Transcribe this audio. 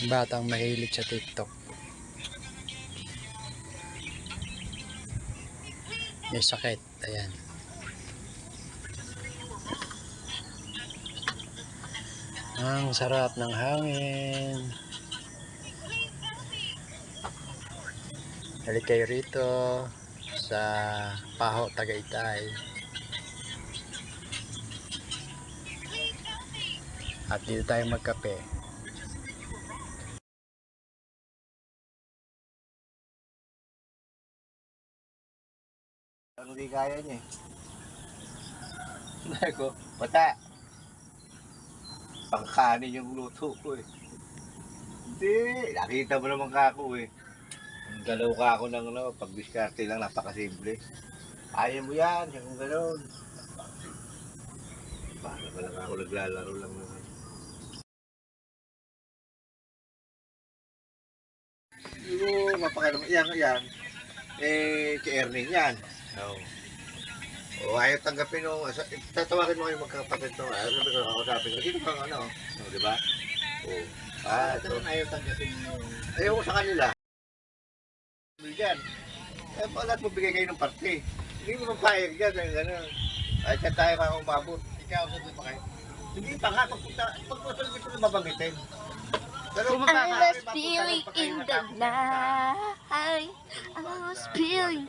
Batang mahilig sa TikTok. May sakit. Ayan. Ang sarap ng hangin. Halik kayo rito sa Paho, Tagaytay. At dito tayo magkape. Ang hindi kaya niya eh. Sabi ko, bata, pangkanin yung luto ko eh. Hindi, nakita mo naman ka ako eh. Galaw ka ako ng ano, pag-discarte lang, napakasimple. Ayaw mo yan, yung gano'n. Para pa lang ako naglalaro lang naman. Siguro, mapakalaman, yan. Eh, si Ernie yan. Oo. O ayaw tanggapin nung, tatawagin mo kayo magkakapatid nung, ayaw naman kakakasapin ko, sino kang ano, di ba? Oo. So, ayaw tanggapin nung, ayaw ko sa kanila. Diyan, eh, bakit mo bigay kayo ng parte? Hindi mo mapayag dyan, gano'n. Ay, kaya tayo ka umabot. Ikaw, sabi pa kayo. Hindi pa nga, pagpunta dito na mabanggitin. I was feeling in the night. I was feeling.